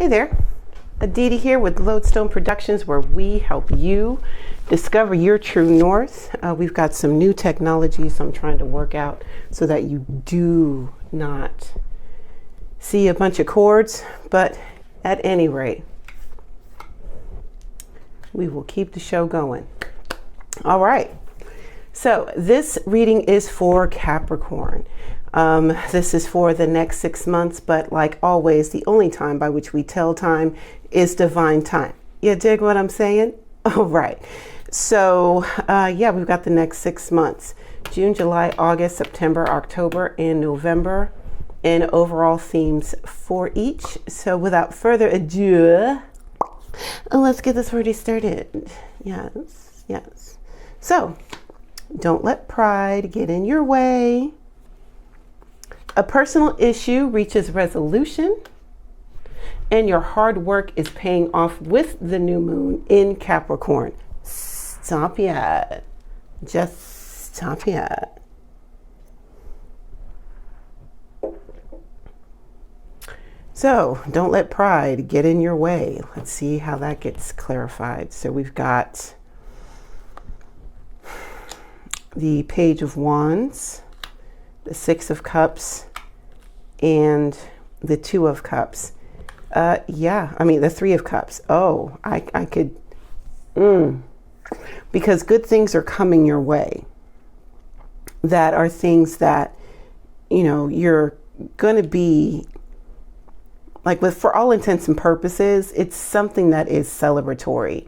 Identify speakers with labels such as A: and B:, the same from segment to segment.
A: Hey there, Aditi here with Lodestone Productions, where we help you discover your true north. We've got some new technologies I'm trying to work out so that you do not see a bunch of chords, but at any rate, we will keep the show going. All right, so this reading is for Capricorn. This is for the next 6 months, but like always, the only time by which we tell time is divine time. You dig what I'm saying? All right. So, yeah, we've got the next 6 months, June, July, August, September, October, and November, and overall themes for each. So without further ado, let's get this party started. Yes. So don't let pride get in your way. A personal issue reaches resolution, and your hard work is paying off with the new moon in Capricorn. Stop yet. Just stop yet. So don't let pride get in your way. Let's see how that gets clarified. So we've got the Page of Wands, the Six of Cups, and the Two of Cups. The Three of Cups. Oh, I could, because good things are coming your way. That are things that, you're going to be, for all intents and purposes, it's something that is celebratory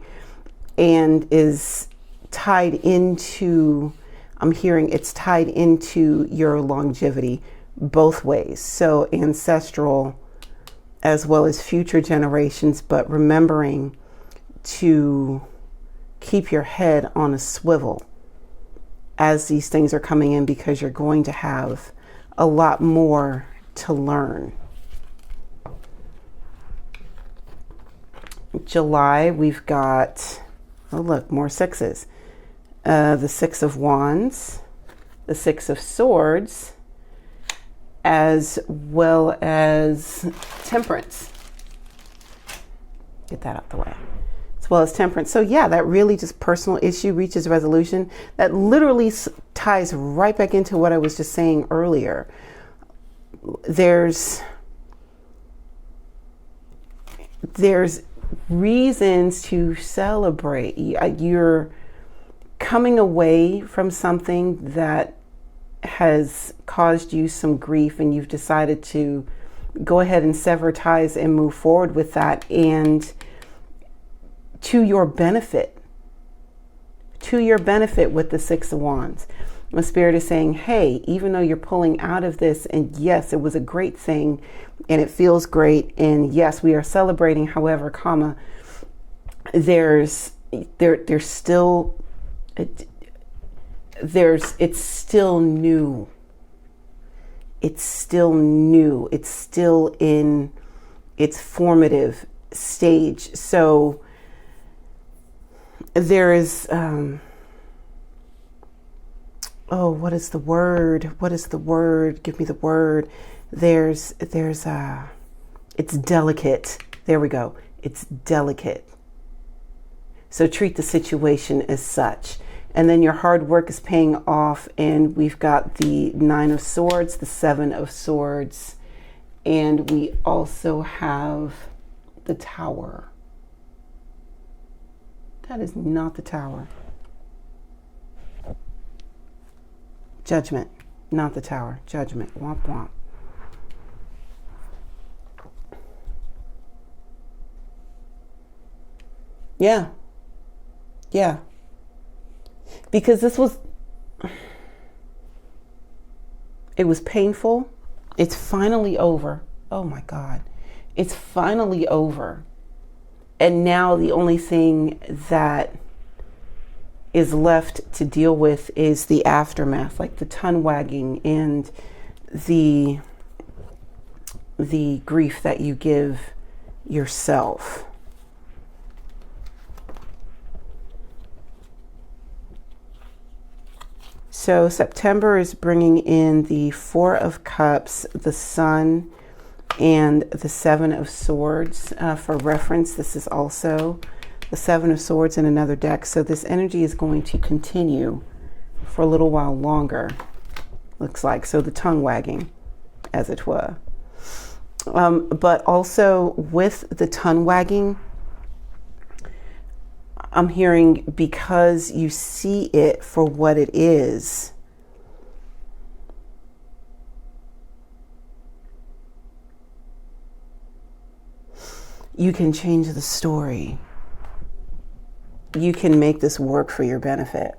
A: and is tied into, I'm hearing it's tied into your longevity both ways. So ancestral as well as future generations, but remembering to keep your head on a swivel as these things are coming in, because you're going to have a lot more to learn. July, we've got, oh look, more sixes. The Six of Wands, the Six of Swords, as well as Temperance. Get that out the way. As well as Temperance. So yeah, that really just personal issue reaches resolution. That literally ties right back into what I was just saying earlier. There's reasons to celebrate. You're coming away from something that has caused you some grief, and you've decided to go ahead and sever ties and move forward with that, and to your benefit with the Six of Wands. The Spirit is saying, hey, even though you're pulling out of this, and yes, it was a great thing and it feels great, and yes, we are celebrating, however, there's still, it's still new. It's still new. It's still in its formative stage. So there is, what is the word? What is the word? Give me the word. It's delicate. There we go. It's delicate. So treat the situation as such. And then your hard work is paying off. And we've got the Nine of Swords, the Seven of Swords, and we also have the Tower. That is not the Tower. Judgment, not the Tower. Judgment. Womp womp. Yeah. Because it was painful. It's finally over. Oh my God. It's finally over. And now the only thing that is left to deal with is the aftermath, like the tongue wagging and the grief that you give yourself. So September is bringing in the Four of Cups, the Sun, and the Seven of Swords. For reference, this is also the Seven of Swords in another deck. So this energy is going to continue for a little while longer, looks like. So the tongue wagging, as it were. But also with the tongue wagging, I'm hearing because you see it for what it is. You can change the story. You can make this work for your benefit.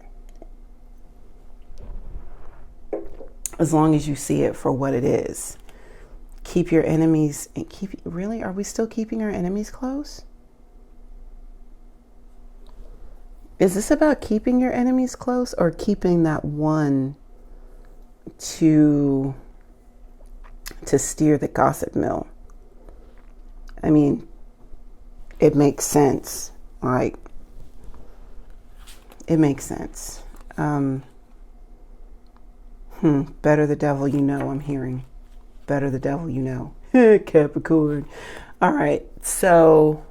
A: As long as you see it for what it is. Keep your enemies and really, are we still keeping our enemies close? Is this about keeping your enemies close or keeping that one to steer the gossip mill? I mean, it makes sense. Like, it makes sense. Better the devil you know, I'm hearing. Better the devil you know. Capricorn. All right, so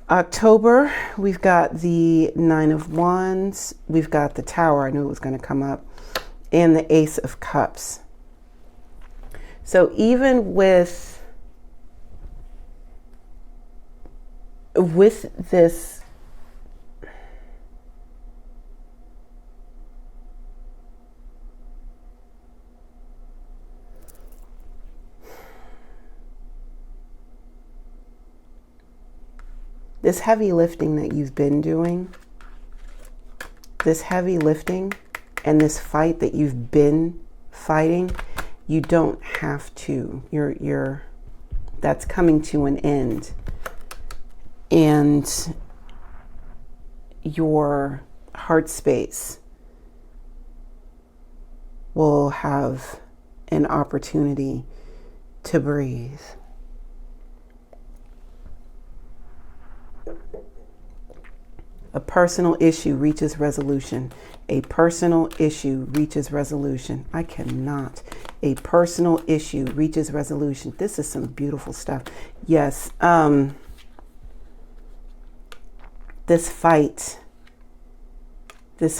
A: October, we've got the Nine of Wands. We've got the Tower. I knew it was going to come up. And the Ace of Cups. So even with this, this heavy lifting that you've been doing, this heavy lifting and this fight that you've been fighting, you don't have to. That's coming to an end. And your heart space will have an opportunity to breathe. A personal issue reaches resolution. A personal issue reaches resolution. I cannot. A personal issue reaches resolution. This is some beautiful stuff. Yes. This fight is,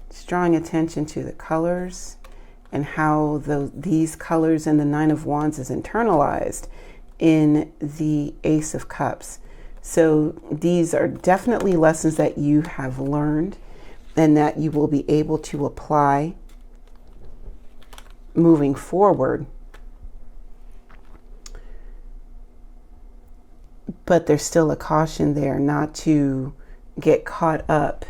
A: it's drawing attention to the colors and how these colors in the Nine of Wands is internalized in the Ace of Cups. So these are definitely lessons that you have learned and that you will be able to apply moving forward. But there's still a caution there not to get caught up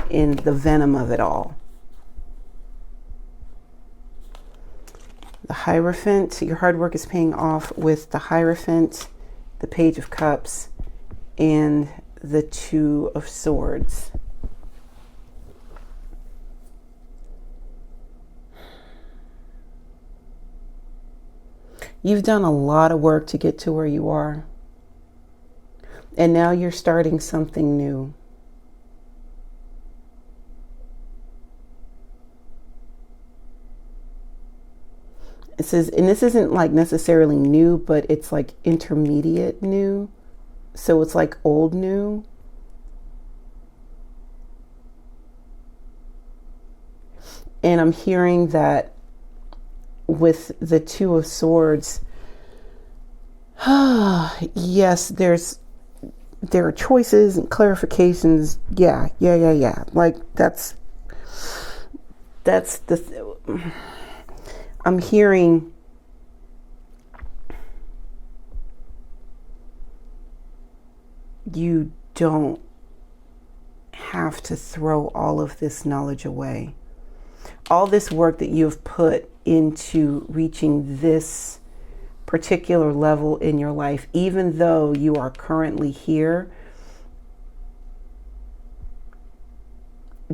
A: in the venom of it all. The Hierophant, your hard work is paying off with the Hierophant, the Page of Cups, and the Two of Swords. You've done a lot of work to get to where you are. And now you're starting something new. It says, and this isn't like necessarily new, but it's like intermediate new. So it's like old new. And I'm hearing that with the Two of Swords, yes, there are choices and clarifications. Yeah. Like I'm hearing you don't have to throw all of this knowledge away. All this work that you've put into reaching this particular level in your life, even though you are currently here,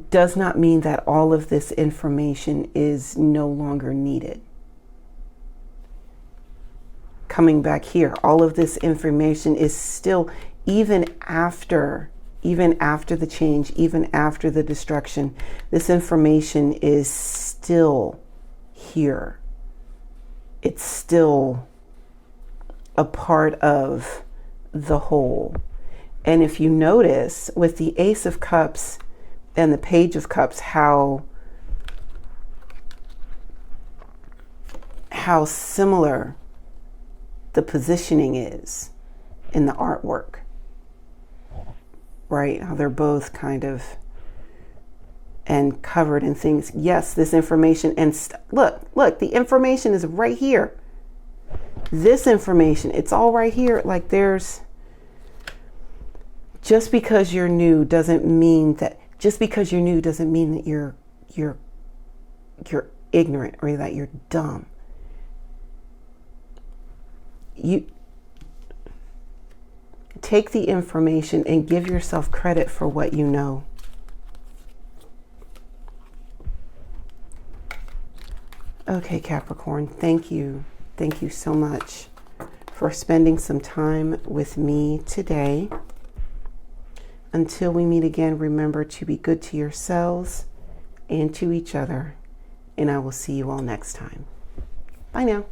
A: does not mean that all of this information is no longer needed. Coming back here, all of this information is still even after the change, even after the destruction, this information is still here. It's still a part of the whole. And if you notice with the Ace of Cups and the Page of Cups, how similar the positioning is in the artwork, right? How they're both kind of and covered in things. Yes, this information, and look, the information is right here. This information, it's all right here. Like there's, just because you're new doesn't mean that you're ignorant or that you're dumb. You take the information and give yourself credit for what you know. Okay, Capricorn, thank you. Thank you so much for spending some time with me today. Until we meet again, remember to be good to yourselves and to each other. And I will see you all next time. Bye now.